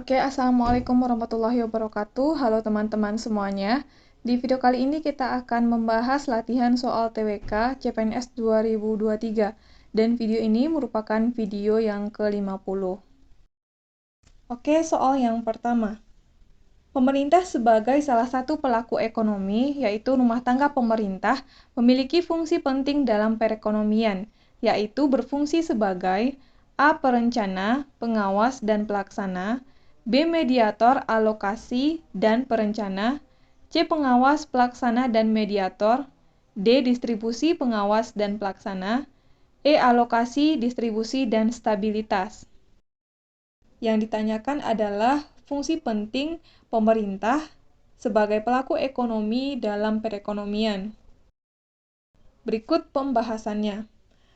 Oke, Assalamualaikum warahmatullahi wabarakatuh. Halo teman-teman semuanya. Di video kali ini kita akan membahas latihan soal TWK CPNS 2023. Dan video ini merupakan video yang ke-50. Oke, soal yang pertama. Pemerintah sebagai salah satu pelaku ekonomi, yaitu rumah tangga pemerintah, memiliki fungsi penting dalam perekonomian, yaitu berfungsi sebagai A. Perencana, pengawas, dan pelaksana, B. Mediator, alokasi, dan perencana, C. Pengawas, pelaksana, dan mediator, D. Distribusi, pengawas, dan pelaksana, E. Alokasi, distribusi, dan stabilitas. Yang ditanyakan adalah fungsi penting pemerintah sebagai pelaku ekonomi dalam perekonomian. Berikut pembahasannya.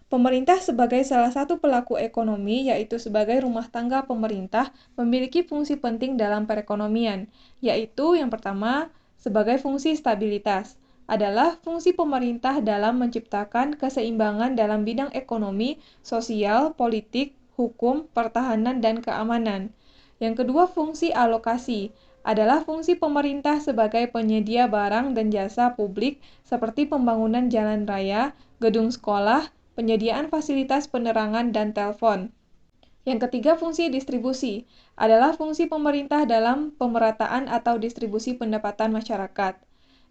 Pemerintah sebagai salah satu pelaku ekonomi, yaitu sebagai rumah tangga pemerintah, memiliki fungsi penting dalam perekonomian, yaitu yang pertama, sebagai fungsi stabilitas, adalah fungsi pemerintah dalam menciptakan keseimbangan dalam bidang ekonomi, sosial, politik, hukum, pertahanan, dan keamanan. Yang kedua, fungsi alokasi adalah fungsi pemerintah sebagai penyedia barang dan jasa publik seperti pembangunan jalan raya, gedung sekolah, penyediaan fasilitas penerangan dan telepon. Yang ketiga, fungsi distribusi adalah fungsi pemerintah dalam pemerataan atau distribusi pendapatan masyarakat.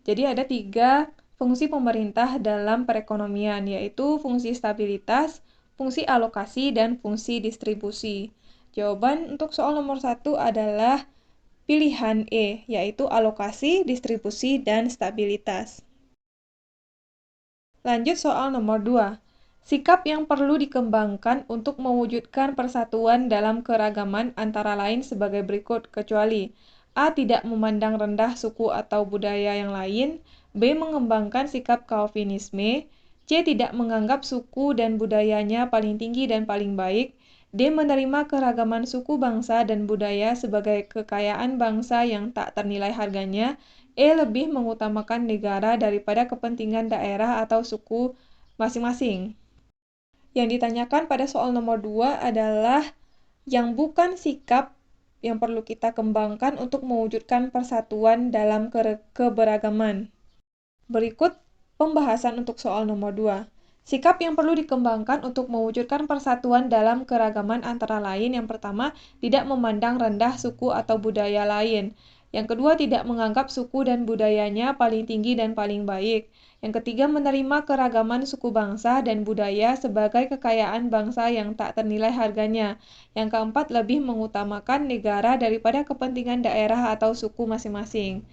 Jadi ada 3 fungsi pemerintah dalam perekonomian, yaitu fungsi stabilitas, fungsi alokasi, dan fungsi distribusi. Jawaban untuk soal nomor 1 adalah pilihan E, yaitu alokasi, distribusi, dan stabilitas. Lanjut soal nomor 2. Sikap yang perlu dikembangkan untuk mewujudkan persatuan dalam keragaman antara lain sebagai berikut, kecuali A. Tidak memandang rendah suku atau budaya yang lain, B. Mengembangkan sikap Calvinisme, C. Tidak menganggap suku dan budayanya paling tinggi dan paling baik, D. Menerima keragaman suku bangsa dan budaya sebagai kekayaan bangsa yang tak ternilai harganya, E. Lebih mengutamakan negara daripada kepentingan daerah atau suku masing-masing. Yang ditanyakan pada soal nomor 2 adalah yang bukan sikap yang perlu kita kembangkan untuk mewujudkan persatuan dalam keberagaman. Berikut pembahasan untuk soal nomor 2. Sikap yang perlu dikembangkan untuk mewujudkan persatuan dalam keragaman antara lain, yang pertama, tidak memandang rendah suku atau budaya lain. Yang kedua, tidak menganggap suku dan budayanya paling tinggi dan paling baik. Yang ketiga, menerima keragaman suku bangsa dan budaya sebagai kekayaan bangsa yang tak ternilai harganya. Yang keempat, lebih mengutamakan negara daripada kepentingan daerah atau suku masing-masing.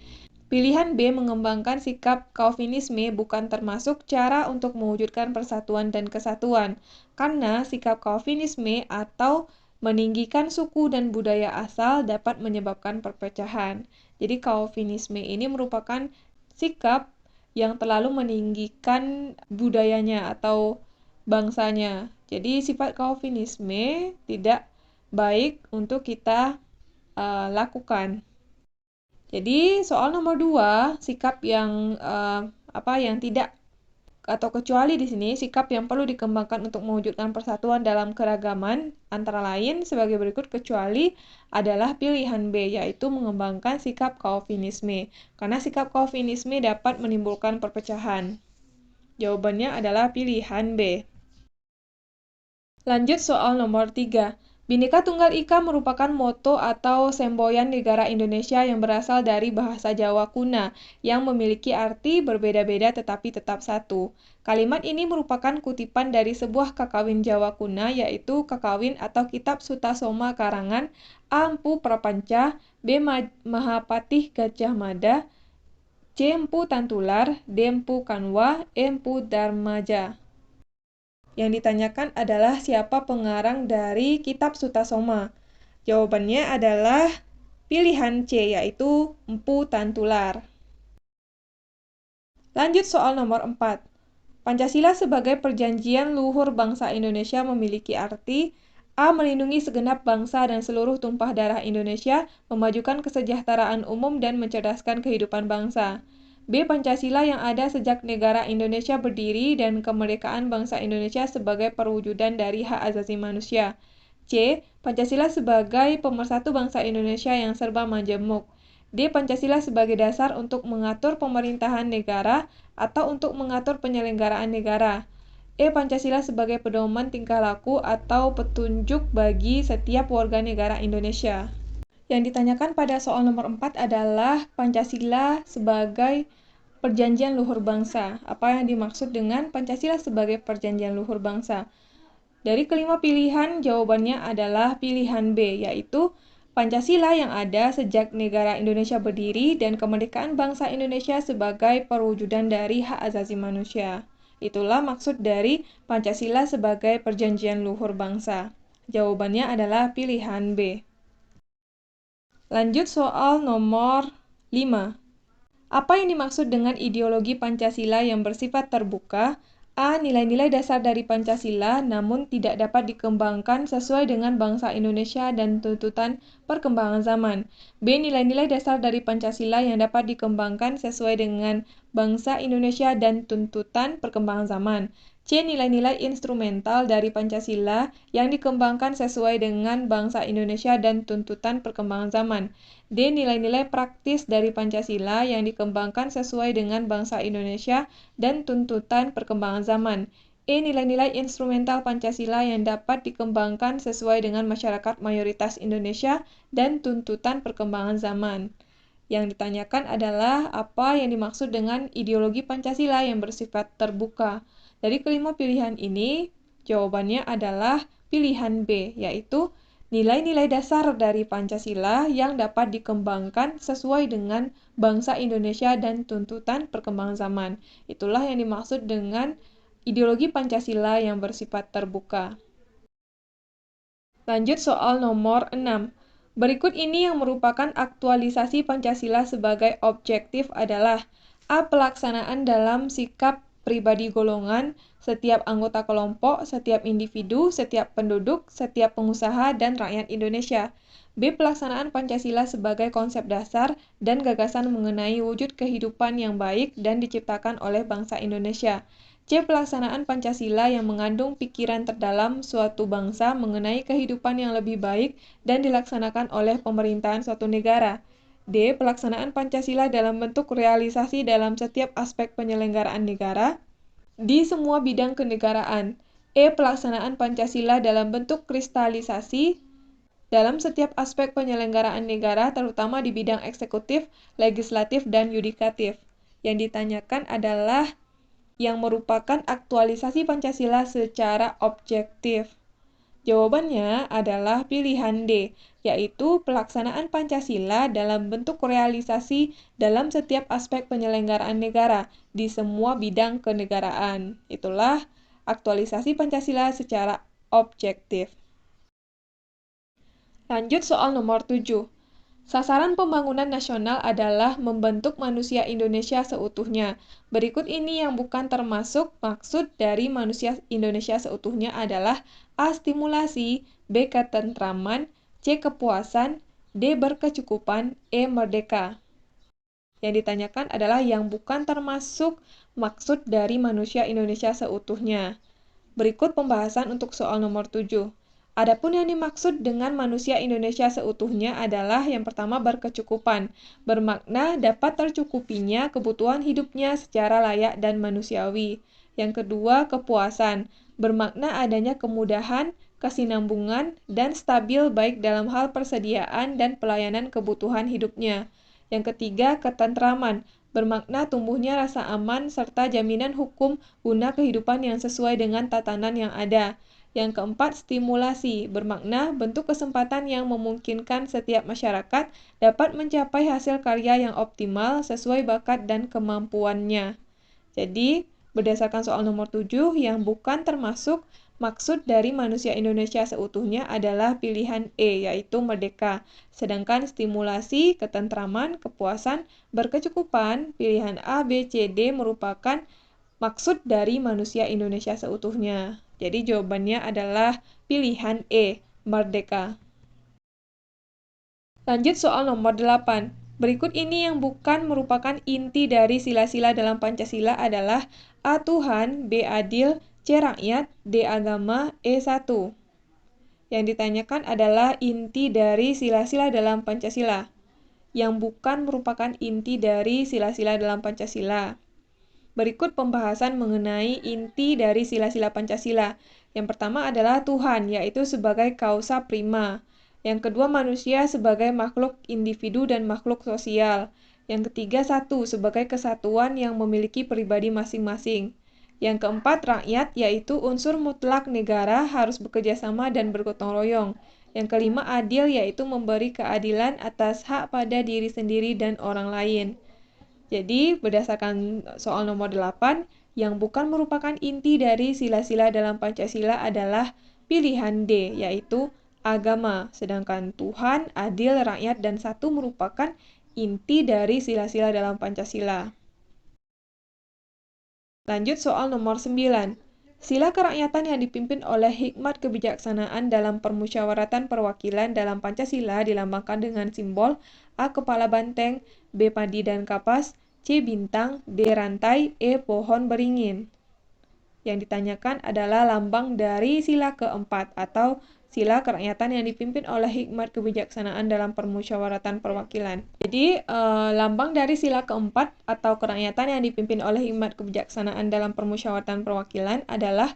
Pilihan B, mengembangkan sikap Calvinisme, bukan termasuk cara untuk mewujudkan persatuan dan kesatuan, karena sikap Calvinisme atau meninggikan suku dan budaya asal dapat menyebabkan perpecahan. Jadi Calvinisme ini merupakan sikap yang terlalu meninggikan budayanya atau bangsanya. Jadi sifat Calvinisme tidak baik untuk kita lakukan. Jadi soal nomor 2, sikap yang yang tidak atau kecuali di sini, sikap yang perlu dikembangkan untuk mewujudkan persatuan dalam keragaman antara lain sebagai berikut, kecuali adalah pilihan B, yaitu mengembangkan sikap Calvinisme, karena sikap Calvinisme dapat menimbulkan perpecahan. Jawabannya adalah pilihan B. Lanjut soal nomor 3. Bhinneka Tunggal Ika merupakan moto atau semboyan negara Indonesia yang berasal dari bahasa Jawa kuna, yang memiliki arti berbeda-beda tetapi tetap satu. Kalimat ini merupakan kutipan dari sebuah kakawin Jawa kuna, yaitu kakawin atau kitab Sutasoma karangan A. Mpu Prapanca, B. Mahapatih Gajah Mada, C. Mpu Tantular, D. Mpu Kanwa, E. Mpu Darmaja. Yang ditanyakan adalah siapa pengarang dari kitab Sutasoma. Jawabannya adalah pilihan C, yaitu Mpu Tantular. Lanjut soal nomor 4. Pancasila sebagai perjanjian luhur bangsa Indonesia memiliki arti A. Melindungi segenap bangsa dan seluruh tumpah darah Indonesia, memajukan kesejahteraan umum dan mencerdaskan kehidupan bangsa. B. Pancasila yang ada sejak negara Indonesia berdiri dan kemerdekaan bangsa Indonesia sebagai perwujudan dari hak asasi manusia. C. Pancasila sebagai pemersatu bangsa Indonesia yang serba majemuk. D. Pancasila sebagai dasar untuk mengatur pemerintahan negara atau untuk mengatur penyelenggaraan negara. E. Pancasila sebagai pedoman tingkah laku atau petunjuk bagi setiap warga negara Indonesia. Yang ditanyakan pada soal nomor 4 adalah Pancasila sebagai perjanjian luhur bangsa. Apa yang dimaksud dengan Pancasila sebagai perjanjian luhur bangsa? Dari kelima pilihan, jawabannya adalah pilihan B, yaitu Pancasila yang ada sejak negara Indonesia berdiri dan kemerdekaan bangsa Indonesia sebagai perwujudan dari hak asasi manusia. Itulah maksud dari Pancasila sebagai perjanjian luhur bangsa. Jawabannya adalah pilihan B. Lanjut soal nomor 5. Apa yang dimaksud dengan ideologi Pancasila yang bersifat terbuka? A. Nilai-nilai dasar dari Pancasila namun tidak dapat dikembangkan sesuai dengan bangsa Indonesia dan tuntutan perkembangan zaman. B. Nilai-nilai dasar dari Pancasila yang dapat dikembangkan sesuai dengan bangsa Indonesia dan tuntutan perkembangan zaman. C. Nilai-nilai instrumental dari Pancasila yang dikembangkan sesuai dengan bangsa Indonesia dan tuntutan perkembangan zaman. D. Nilai-nilai praktis dari Pancasila yang dikembangkan sesuai dengan bangsa Indonesia dan tuntutan perkembangan zaman. E. Nilai-nilai instrumental Pancasila yang dapat dikembangkan sesuai dengan masyarakat mayoritas Indonesia dan tuntutan perkembangan zaman. Yang ditanyakan adalah apa yang dimaksud dengan ideologi Pancasila yang bersifat terbuka. Dari kelima pilihan ini, jawabannya adalah pilihan B, yaitu nilai-nilai dasar dari Pancasila yang dapat dikembangkan sesuai dengan bangsa Indonesia dan tuntutan perkembangan zaman. Itulah yang dimaksud dengan ideologi Pancasila yang bersifat terbuka. Lanjut soal nomor 6. Berikut ini yang merupakan aktualisasi Pancasila sebagai objektif adalah A. Pelaksanaan dalam sikap pribadi golongan, setiap anggota kelompok, setiap individu, setiap penduduk, setiap pengusaha, dan rakyat Indonesia. B. Pelaksanaan Pancasila sebagai konsep dasar dan gagasan mengenai wujud kehidupan yang baik dan diciptakan oleh bangsa Indonesia. C. Pelaksanaan Pancasila yang mengandung pikiran terdalam suatu bangsa mengenai kehidupan yang lebih baik dan dilaksanakan oleh pemerintahan suatu negara. D. Pelaksanaan Pancasila dalam bentuk realisasi dalam setiap aspek penyelenggaraan negara di semua bidang kenegaraan. E. Pelaksanaan Pancasila dalam bentuk kristalisasi dalam setiap aspek penyelenggaraan negara, terutama di bidang eksekutif, legislatif, dan yudikatif. Yang ditanyakan adalah yang merupakan aktualisasi Pancasila secara objektif. Jawabannya adalah pilihan D, yaitu pelaksanaan Pancasila dalam bentuk realisasi dalam setiap aspek penyelenggaraan negara di semua bidang kenegaraan. Itulah aktualisasi Pancasila secara objektif. Lanjut soal nomor 7. Sasaran pembangunan nasional adalah membentuk manusia Indonesia seutuhnya. Berikut ini yang bukan termasuk maksud dari manusia Indonesia seutuhnya adalah A. Stimulasi, B. Ketentraman, C. Kepuasan, D. Berkecukupan, E. Merdeka. Yang ditanyakan adalah yang bukan termasuk maksud dari manusia Indonesia seutuhnya. Berikut pembahasan untuk soal nomor 7. Adapun yang dimaksud dengan manusia Indonesia seutuhnya adalah yang pertama berkecukupan, bermakna dapat tercukupinya kebutuhan hidupnya secara layak dan manusiawi. Yang kedua, kepuasan, bermakna adanya kemudahan, kesinambungan, dan stabil baik dalam hal persediaan dan pelayanan kebutuhan hidupnya. Yang ketiga, ketentraman, bermakna tumbuhnya rasa aman serta jaminan hukum guna kehidupan yang sesuai dengan tatanan yang ada. Yang keempat, stimulasi, bermakna bentuk kesempatan yang memungkinkan setiap masyarakat dapat mencapai hasil karya yang optimal sesuai bakat dan kemampuannya. Jadi, berdasarkan soal nomor 7, yang bukan termasuk maksud dari manusia Indonesia seutuhnya adalah pilihan E, yaitu merdeka. Sedangkan stimulasi, ketentraman, kepuasan, berkecukupan, pilihan A, B, C, D merupakan maksud dari manusia Indonesia seutuhnya. Jadi jawabannya adalah pilihan E, merdeka. Lanjut soal nomor 8. Berikut ini yang bukan merupakan inti dari sila-sila dalam Pancasila adalah A. Tuhan, B. Adil, C. Rakyat, D. Agama, E. Satu. Yang ditanyakan adalah inti dari sila-sila dalam Pancasila, yang bukan merupakan inti dari sila-sila dalam Pancasila. Berikut pembahasan mengenai inti dari sila-sila Pancasila. Yang pertama adalah Tuhan, yaitu sebagai kausa prima. Yang kedua, manusia sebagai makhluk individu dan makhluk sosial. Yang ketiga, satu, sebagai kesatuan yang memiliki pribadi masing-masing. Yang keempat, rakyat, yaitu unsur mutlak negara harus bekerja sama dan bergotong royong. Yang kelima, adil, yaitu memberi keadilan atas hak pada diri sendiri dan orang lain. Jadi, berdasarkan soal nomor 8, yang bukan merupakan inti dari sila-sila dalam Pancasila adalah pilihan D, yaitu agama. Sedangkan Tuhan, adil, rakyat, dan satu merupakan inti dari sila-sila dalam Pancasila. Lanjut soal nomor 9. Sila kerakyatan yang dipimpin oleh hikmat kebijaksanaan dalam permusyawaratan perwakilan dalam Pancasila dilambangkan dengan simbol A. Kepala banteng, B. Padi dan kapas, C. Bintang, D. Rantai, E. Pohon beringin. Yang ditanyakan adalah lambang dari sila keempat atau sila kerakyatan yang dipimpin oleh hikmat kebijaksanaan dalam permusyawaratan perwakilan. Jadi, lambang dari sila keempat atau kerakyatan yang dipimpin oleh hikmat kebijaksanaan dalam permusyawaratan perwakilan adalah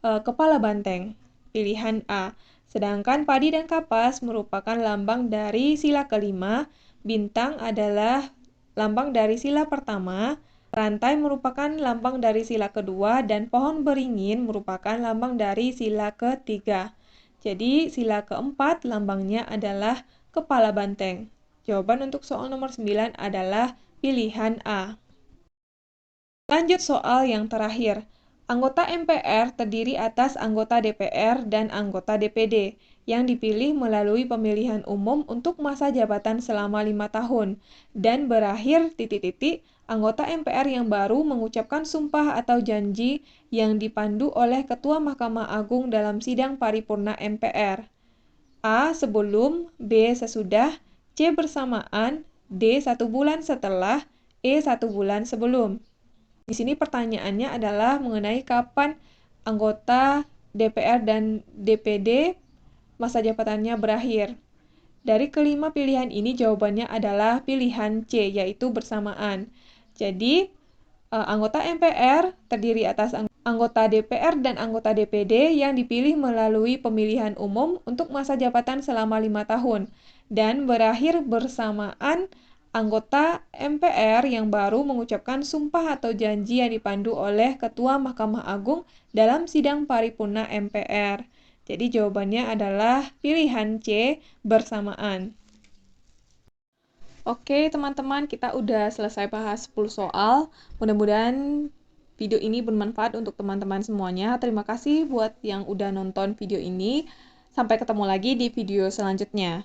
kepala banteng, pilihan A. Sedangkan padi dan kapas merupakan lambang dari sila kelima, bintang adalah lambang dari sila pertama, rantai merupakan lambang dari sila kedua, dan pohon beringin merupakan lambang dari sila ketiga. Jadi, sila keempat lambangnya adalah kepala banteng. Jawaban untuk soal nomor 9 adalah pilihan A. Lanjut soal yang terakhir. Anggota MPR terdiri atas anggota DPR dan anggota DPD yang dipilih melalui pemilihan umum untuk masa jabatan selama 5 tahun dan berakhir ... Anggota MPR yang baru mengucapkan sumpah atau janji yang dipandu oleh Ketua Mahkamah Agung dalam sidang paripurna MPR. A. Sebelum, B. Sesudah, C. Bersamaan, D. 1 bulan setelah, E. 1 bulan sebelum. Di sini pertanyaannya adalah mengenai kapan anggota DPR dan DPD masa jabatannya berakhir. Dari kelima pilihan ini jawabannya adalah pilihan C, yaitu bersamaan. Jadi, anggota MPR terdiri atas anggota DPR dan anggota DPD yang dipilih melalui pemilihan umum untuk masa jabatan selama 5 tahun dan berakhir bersamaan anggota MPR yang baru mengucapkan sumpah atau janji yang dipandu oleh Ketua Mahkamah Agung dalam sidang paripurna MPR. Jadi jawabannya adalah pilihan C, bersamaan. Oke teman-teman, kita udah selesai bahas 10 soal. Mudah-mudahan video ini bermanfaat untuk teman-teman semuanya. Terima kasih buat yang udah nonton video ini. Sampai ketemu lagi di video selanjutnya.